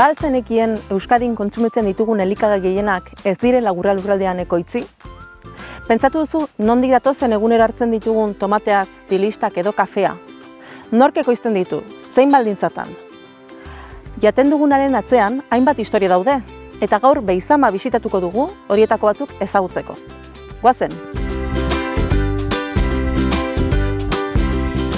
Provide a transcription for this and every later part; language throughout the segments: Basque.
Baltzenekien Euskadin kontsumitzen ditugun elikagai gehienak ez direla gure lurraldean ekoitzi? Pentsatu duzu nondik datozen egunero hartzen ditugun tomateak, tilistak edo kafea? Nork ekoizten ditu, zein baldintzatan? Jaten dugunaren atzean hainbat historia daude, eta gaur Beizama bisitatuko dugu horietako batzuk ezagutzeko. Goazen!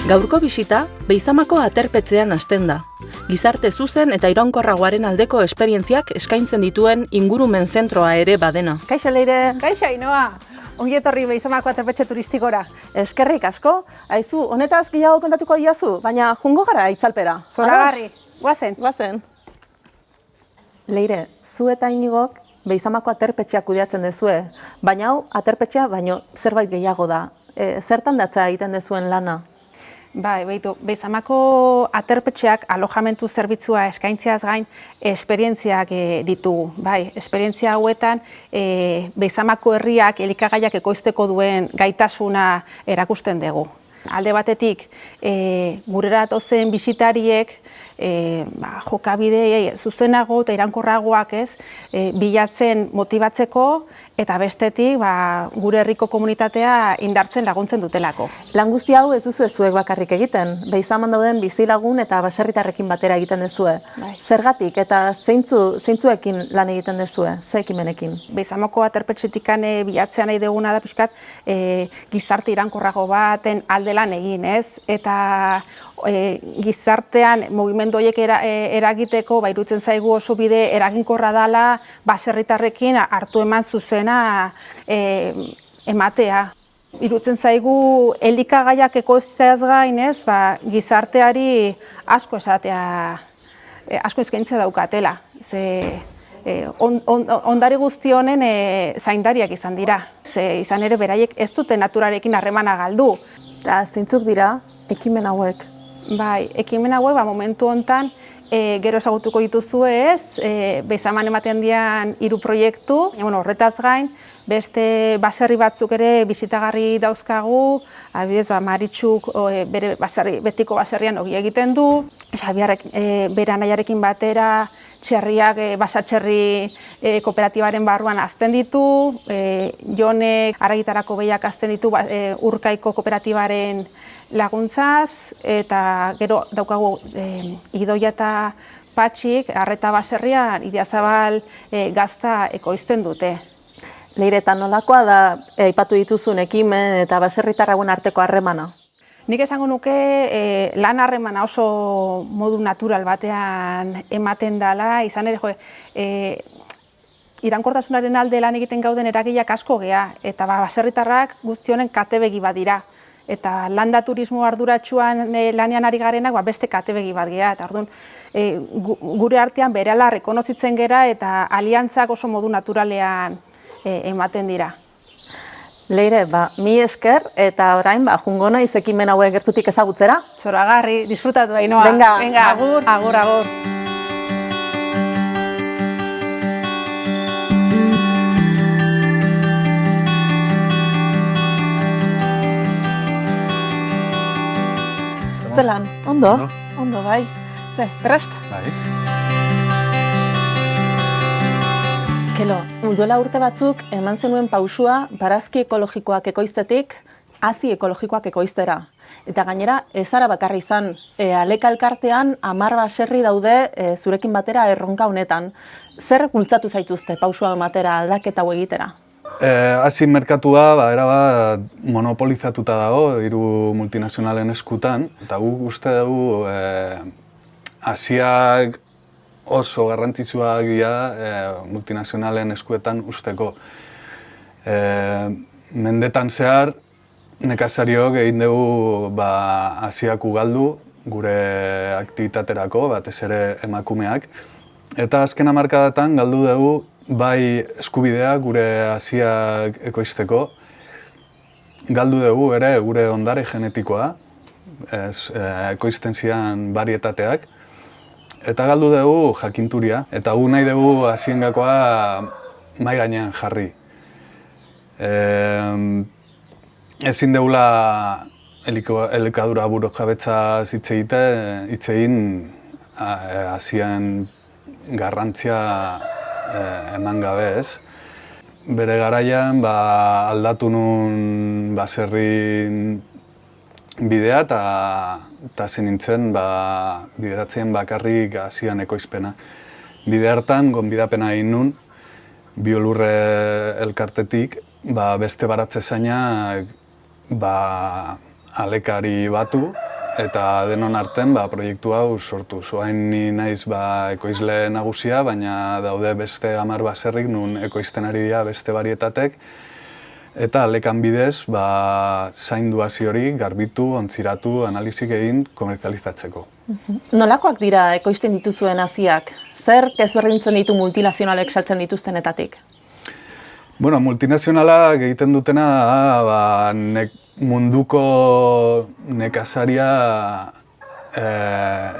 Gaurko bisita Beizamako aterpetxean hasten da. Gizarte zuzen eta iraunkorragoaren aldeko esperientziak eskaintzen dituen ingurumen zentroa ere badena. Kaixo, Leire! Kaixo, Ainhoa! Ongi etorri Beizamako aterpetxe turistikora. Eskerrik asko. Aizu, honetaz gehiago kontatuko diazu, baina jungo gara itzalpera. Zoragarri, guazen. Guazen. Leire, zu eta Inigok Beizamako aterpetxea kudeatzen dezue, baina hau aterpetxea baino zerbait gehiago da. Zertan datza egiten dezuen lana? Bai, Beizamako aterpetxeak alojamentu zerbitzua eskaintzeaz gain esperientziak ditugu. Bai, esperientzia hauetan Beizamako herriak elikagaiak ekoizteko duen gaitasuna erakusten dugu. Alde batetik, gurera datozen bisitariek jokabide zuzenago eta iraunkorragoak bilatzen motibatzeko, eta bestetik gure herriko komunitatea indartzen laguntzen dutelako. Lan guzti hau ez duzu zuek bakarrik egiten, Beizaman dauden bizilagun eta baserritarrekin batera egiten dezue. Bai. Zergatik eta zeintzuekin lan egiten dezue, ze ekimenekin? Beizamako aterpetxetik bilatzea nahi duguna da pixkat gizarte iraunkorrago baten alde lan egin, ez? Eta gizartean mugimendu horiek eragiteko iruditzen zaigu oso bide eraginkorra dela baserritarrekin hartu eman zuzena ematea. Iruditzen zaigu elikagaiak ekoizteaz gain, gizarteari asko eskaintzea daukatela. Ondare guzti honen zaindariak izan dira. Izan ere beraiek ez dute naturarekin harremana galdu. Eta zeintzuk dira ekimen hauek? Bai, ekimen hauek momentu honetan gero ezagutuko dituzue Beizaman ematen dian 3 proiektu. Horretaz gain, beste baserri batzuk ere bisitagarri dauzkagu, adibidez Maritxuk bere betiko baserrian ogi egiten du, Xabiarrek bere anaiarekin batera txerriak basatxerri kooperatibaren barruan hazten ditu, Jonek argitarako behiak hazten ditu Urkaiko kooperatibaren laguntzaz, eta gero daukagu Idoia eta Patxik Arreta baserrian Idiazabal gazta ekoizten dute. Leire, eta nolakoa da aipatu dituzun ekimen eta baserritarrauen arteko harremana? Nik esango nuke lan harremana oso modu natural batean ematen dela, izan ere iraunkortasunaren alde lan egiten gauden eragileak asko gea, eta baserritarrak guztionen katebegi bat dira. Eta landa turismo arduratsuan lanean ari garenak beste katebegi bat gea. Eta orduan, gure artean berehala rekonozitzen gera eta aliantzak oso modu naturalean ematen dira. Leire, mi esker eta orain jungo naiz ekimen hauek gertutik ezagutzera. Zoragarri, disfrutatu Ainhoa. Venga, agur. Agur. Zelan, ondo bai. Prest? Bai. Kelo, duela urte batzuk eman zenuen pausua barazki ekologikoak ekoiztetik hazi ekologikoak ekoiztera. Eta gainera, ez zara bakarri izan, Aleka elkartean 10 baserri daude zurekin batera erronka honetan. Zer bultzatu zaituzte pausua ematera aldaketa hau egitera? Hazi merkatua erabat monopolizatuta dago 3 multinazionalen eskutan, eta guk uste dugu haziak oso garrantzitsuak dira multinazionalen eskuetan usteko. Mendetan zehar, nekazariok egin dugu haziak ugaldu gure aktibitaterako, batez ere emakumeak, eta azken hamarkadatan galdu dugu bai eskubidea gure haziak ekoizteko, galdu dugu ere gure ondare genetikoa, ekoizten zian barietateak, eta galdu dugu jakinturia, eta gu nahi dugu haziengakoa mahai gainean jarri. Ezin dugula elikadura burujabetza hitz egin hazien garrantzia eman gabe, ez? Bere garaian aldatu nun baserrin bidea eta zen nintzen bideratzen bakarrik hasian ekoizpena. Bide hartan, gonbidapena egin nun, Biolurre elkartetik, beste baratze zainak alekari batu eta denon arten proiektu hau sortu. Hain ni naiz ekoizle nagusia, baina daude beste 10 baserrik nun ekoizten ari dira beste barietatek. Eta alekan bidez zaindu hasi hori, garbitu, ontziratu, analizik egin, komerzializatzeko. Nolakoak dira ekoizten dituzuen haziak? Zer ezberdintzen ditu multinazionalek saltzen dituztenetatik? Bueno, multinazionalak egiten dutena munduko nekazaria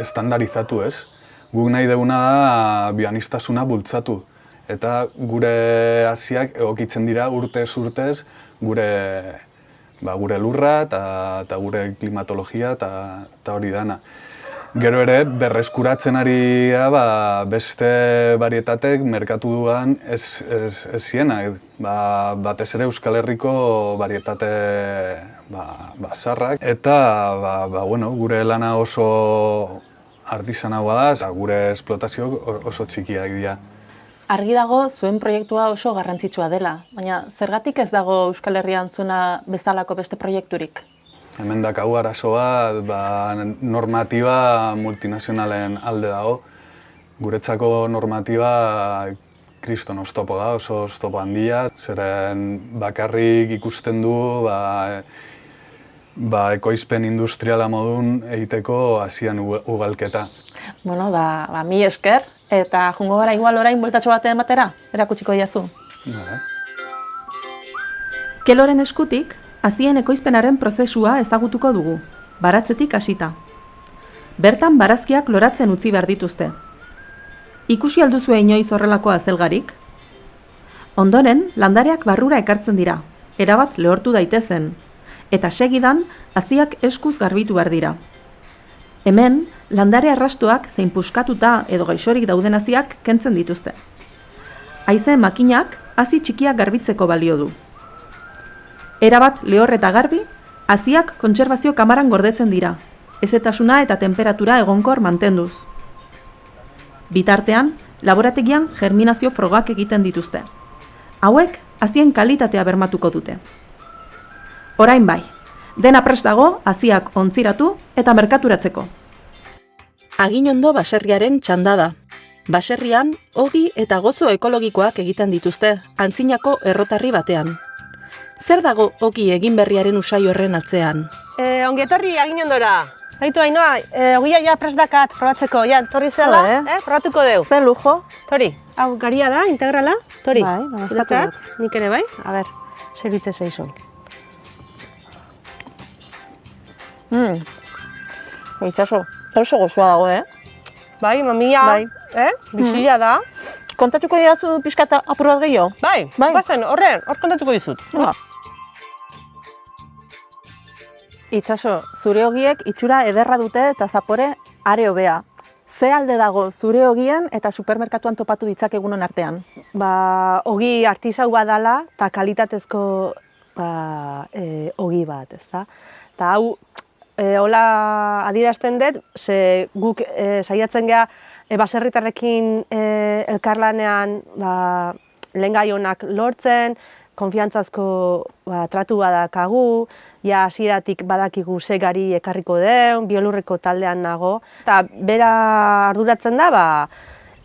estandarizatu, ez? Guk nahi duguna da bioaniztasuna bultzatu. Eta gure haziak egokitzen dira urtez gure lurra eta gure klimatologia eta hori dana. Gero ere, berreskuratzen ari da beste barietatek merkatuan ez ziena. Batez ere Euskal Herriko barietate zaharrak. Eta gure lana oso artisanaua da, eta gure esplotazio oso txikiak dira. Argi dago zuen proiektua oso garrantzitsua dela, baina zergatik ez dago Euskal Herrian zuena bezalako beste proiekturik? Hemen dakagu arazo bat, normatiba multinazionalen alde dago. Guretzako normatiba kriston oztopo da, oso oztopo handia. Zeren bakarrik ikusten du ekoizpen industriala modun egiteko hasian ugalketa. Bueno, mi esker, eta jungo gara igual orain bueltatxo batean batera, erakutsiko diazu. Keloren eskutik, hazien ekoizpenaren prozesua ezagutuko dugu, baratzetik hasita. Bertan barazkiak loratzen utzi behar dituzte. Ikusi alduzue inoiz horrelako azelgarik? Ondoren, landareak barrura ekartzen dira, erabat lehortu daitezen, eta segidan, haziak eskuz garbitu behar dira. Hemen, landare arrastoak zein puskatuta edo gaixorik dauden haziak kentzen dituzte. Haize makinak hazi txikiak garbitzeko balio du. Erabat lehor eta garbi, haziak kontserbazio kamaran gordetzen dira, hezetasuna eta temperatura egonkor mantenduz. Bitartean, laborategian germinazio frogak egiten dituzte. Hauek, hazien kalitatea bermatuko dute. Orain bai, dena prest dago haziak ontziratu eta merkaturatzeko. Aginondo baserriaren txandada. Baserrian, ogi eta gozo ekologikoak egiten dituzte, antzinako errotarri batean. Zer dago ogi egin berriaren usai horren atzean? Ongietorri Aginondora. Baitu Ainoa, ogia ja prest dakat probatzeko, ja, torri zela, probatuko deu. Zer lujo? Tori, hau garia da, integrala, tori. Bai, estatu bat. Nik ere bai, a ber, zerbitze zaizun. Itxaso, oso gozoa dago, Bai, mamia, bizila da. Kontatuko diazu pixka apur bat gehiago? Bai, bazen, hor kontatuko dizut. Itxaso, zure ogiek itxura ederra dute eta zapore are hobea. Ze alde dago zure ogien eta supermerkatuan topatu ditzakegunon artean? Ogi artisau bat dela eta kalitatezko ogi bat, ezta? Eta hau, hola adierazten dut, ze guk saiatzen geha baserritarrekin elkarlanean lehengai honak lortzen, konfiantzazko tratu badakagu, ja hasieratik badakigu ze gari ekarriko den, Biolurreko taldean nago. Eta bera arduratzen da,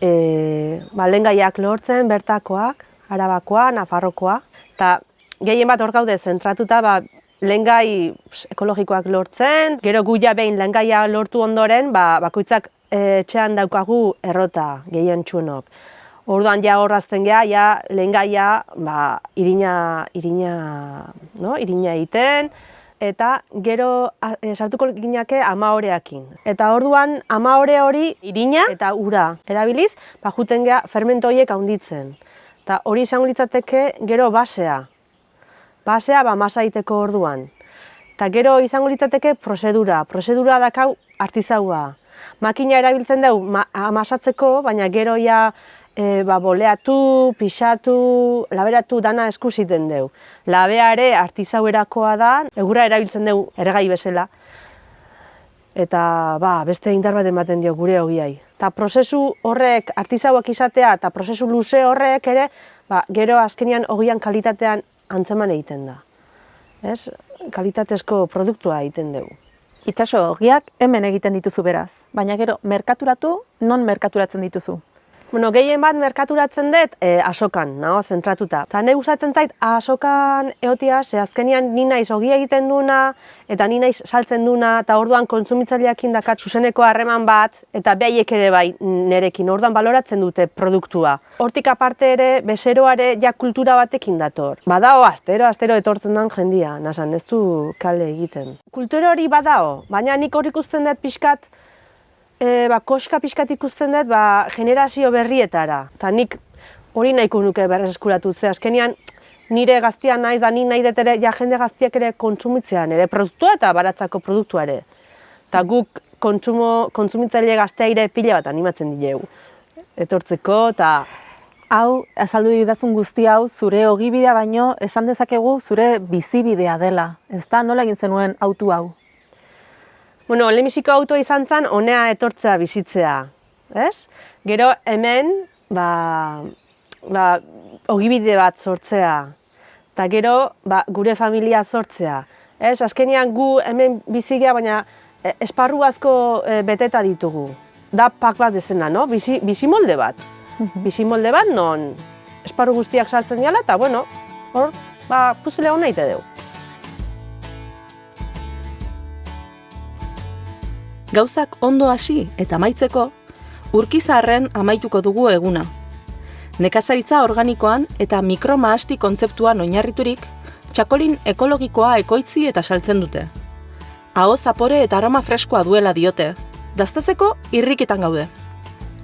lehengaiak lortzen, bertakoak, Arabakoa, Nafarrokoa. Eta gehien bat hor gaude zentratuta, lehengai ekologikoak lortzen, gero gu ja behin lehengaia lortu ondoren, bakoitzak etxean daukagu errota gehien txuenok. Orduan ja horrazten geha, ja lehengaia irina egiten, eta gero sartuko gineke amaoreakin. Eta orduan amaore hori irina eta ura erabiliz, juten geha fermento horiek handitzen. Eta hori izango litzateke gero basea. Basea masa egiteko orduan. Eta gero izango litzateke prozedura. Prozedura dakau artizaua. makina erabiltzen dugu amasatzeko, baina gero ja boleatu, pixatu, laberatu dana eskusiten dugu. Labea ere artizauerakoa da, egura erabiltzen dugu erregai bezala. Eta beste indar bat ematen dio gure ogiai. Eta prozesu horrek, artizauak izatea eta prozesu luze horrek ere, gero azkenean ogian kalitatean antzeman egiten da. Ez? Kalitatezko produktua egiten dugu. Itxaso, ogiak hemen egiten dituzu beraz, baina gero merkaturatu, non merkaturatzen dituzu? Bueno, gehien bat merkaturatzen dut asokan, nago, zentratuta. Eta ne gustatzen zait asokan egotia, ze azkenean ni naiz ogia egiten duna, eta ni naiz saltzen duna, eta orduan kontsumitzaileekin dakat zuzeneko harreman bat, eta behaiek ere bai nerekin, orduan baloratzen dute produktua. Hortik aparte ere, bezeroare ja kultura batekin dator. Badao, astero etortzen den jendia, nasan, ez du kale egiten. Kultura hori badao, baina nik hor ikusten dut pixkat, koska pixkat ikusten dut generazio berrietara. Eta nik hori nahiko nuke berreskuratu, ze azkenean nire gaztia naiz da ni nahi dut ere jende gaztiak ere kontsumitzea, nire produktua eta baratzako produktua ere. Eta guk kontsumitzaile gaztea pila bat animatzen dilegu. Etortzeko eta... Hau, azaldu didazun guzti hau, zure ogibidea baino, esan dezakegu zure bizibidea dela. Ez da, nola egin zenuen auto hau? Bueno, lehenbiziko autoa izan zen, honea etortzea bizitzea, ez? Gero hemen, ogibide bat sortzea, eta gero gure familia sortzea. Ez? Azkenean gu hemen bizigea, baina esparru asko beteta ditugu. Da pak bat bezena, no? Bizimolde bat. Bizimolde bat, non esparru guztiak sartzen dira, eta bueno, hor, puzle hona ite dugu. Gauzak ondo hasi eta amaitzeko, Urkizarren amaituko dugu eguna. Nekazaritza organikoan eta mikromahasti kontzeptuan oinarriturik, txakolin ekologikoa ekoitzi eta saltzen dute. Aho zapore eta aroma freskoa duela diote, daztatzeko irrikitan gaude.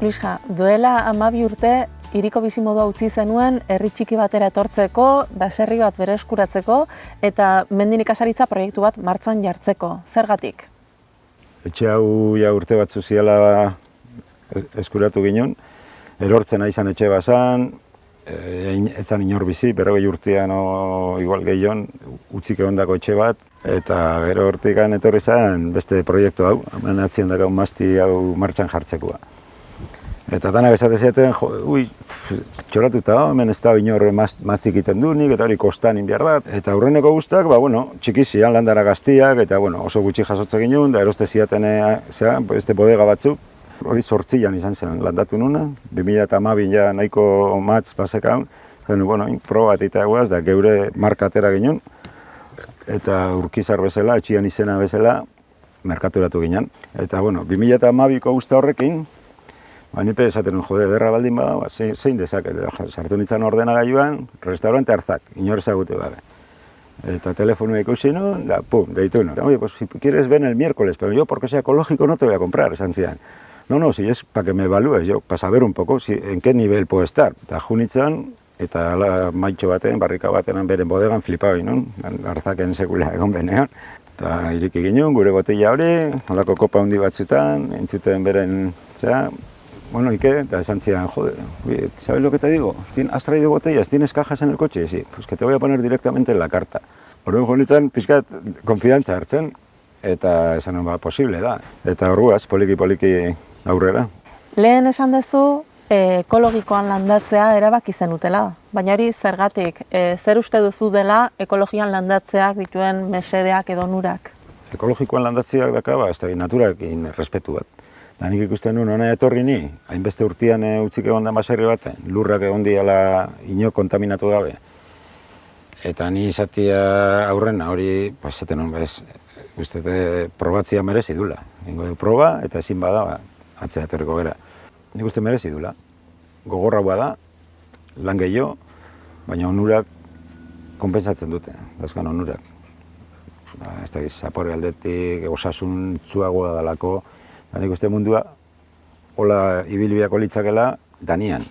Luisja, duela 12 urte hiriko bizimodua utzi zenuen herri txiki batera etortzeko, baserri bat bereskuratzeko eta mendi nekazaritza proiektu bat martxan jartzeko. Zergatik? Etxe hau ja urte batzu ziala eskuratu ginen, erortzen izan etxe bazan, etzan inor bizi, 40 urtean igual gehion, utzik egondako etxe bat, eta gero hortikan etorri zen beste proiektu hau, hemen atzien dakau masti hau martxan jartzekoa. Eta dana bezate zieten, txoratuta, hemen ez da inor matzik iten dunik, eta hori kostan inbiar da. Eta aurreneko guztak, txikizian landara gaztiak, eta oso gutxi jasotzen ginen, da eroste ziaten beste bodega batzuk. Hori 8an izan zen landatu nuna, 2012 ja nahiko matz bazekaun. Proba eta guaz, da geure marka atera ginen. Eta Urkizar bezala, etxian izena bezala, merkaturatu ginen. Eta 2012ko guzta horrekin, nipe esaten jode, derra baldin bada, zein dezaket, sartu nintzen ordenagailuan, restaurante Arzak, inor ezagutu gabe. Eta telefono ikusi nuen, da, pum, deitu nuen. Oye, pues si quieres ven el miércoles, pero yo porque sea ecológico no te voy a comprar, esan zian. No, si es para que me evalúes, yo, para saber un poco en qué nivel puedo estar. Eta junitzen, eta maitxo baten, barrika batean beren bodegan flipau ginen, Arzaken sekula egon benean. Eta iriki ginen, gure botella hori, holako kopa handi batzutan, entzuten beren, eta esan zian, joder, ¿sabes lo que te digo? ¿Has traído botellas? ¿Tienes cajas en el coche? Sí, pues que te voy a poner directamente en la carta. Orduan jonitzen, pixkat, konfidantza hartzen, eta esan posible da. Eta orguaz, poliki aurrera. Lehen esan duzu, ekologikoan landatzea erabaki zenutela, baina hori zergatik, zer uste duzu dela ekologian landatzeak dituen mesedeak edo onurak? Ekologikoan landatzeak daka, ez da, naturarekin respetu bat. Da nik ikusten nuen hona etorri ni, hainbeste urtean utzik egon da baserri baten, lurrak egon diala ino kontaminatu gabe. Eta ni izatea aurrena hori, esaten nuen, uste probatzia merezi dula. Ingo du proba eta ezin bada, atzea etorriko gara. Nik uste merezi dula. Gogorra da, lan gehiago, baina onurak konpensatzen dute, dauzkan onurak. Ez da, zapore aldetik, osasun txuagoa dalako, nik uste mundua hola ibilbiako litzakela danian.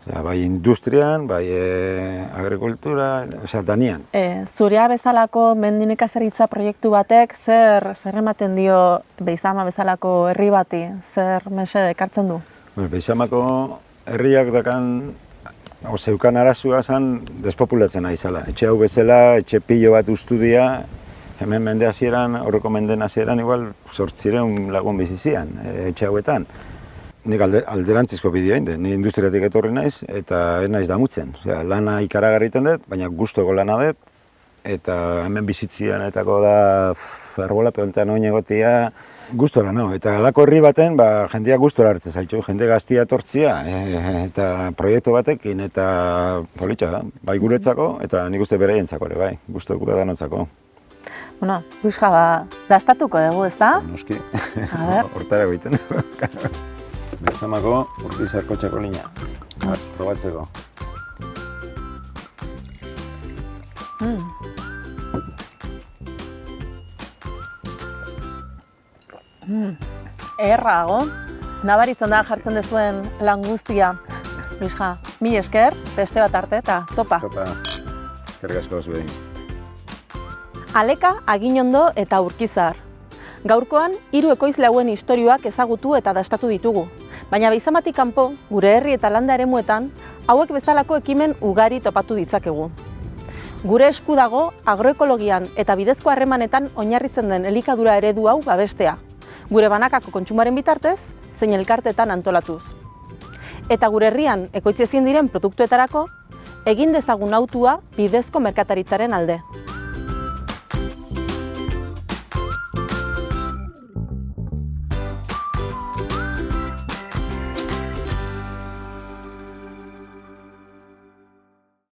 Osea, bai industrian, bai agrikultura, danian. Zurea bezalako mendi nekazaritza proiektu batek zer ematen dio Beizama bezalako herri bati? Zer mesede ekartzen du? Beizamako herriak dakan, zeukan arazua zen despopulatzen ari zela. Etxe hau bezala, etxe pilo bat ustu dira, hemen mende hasieran, aurreko menden hasieran, igual 800 lagun bizi ziren etxe hauetan. Nik alderantzizko bidea egin dut, ni industriatik etorri naiz eta ez naiz damutzen. Osea, lana ikaragarri egiten dut, baina gustoko lana dut, eta hemen bizitzianetako da arbolape honetan oin egotia gustora nao. Eta halako herri baten, jendeak gustora hartzen zaitu, jende gaztia etortzia, eta proiektu batekin, eta politxa da, bai guretzako, eta nik uste beraientzako ere, bai, gustoko da danotzako. Bueno, Luisja, dastatuko dugu, ezta? Noski, A ber. hortara egiten dugu. Beizamako Urkizar kotxeko lina, probatzeko. Errago, nabaritzen da jartzen dezuen lan guztia. Luisja, mil esker, beste bat arte eta topa. Topa, eskerrik asko zuei. Aleka, Aginondo eta Urkizar. Gaurkoan, 3 ekoizle hauen istorioak ezagutu eta dastatu ditugu. Baina Beizamatik kanpo, gure herri eta landa eremuetan, hauek bezalako ekimen ugari topatu ditzakegu. Gure esku dago agroekologian eta bidezko harremanetan oinarritzen den elikadura eredu hau babestea. Gure banakako kontsumaren bitartez, zein elkarteetan antolatuz. Eta gure herrian ekoitzi ezin diren produktuetarako, egin dezagun hautua bidezko merkataritzaren alde.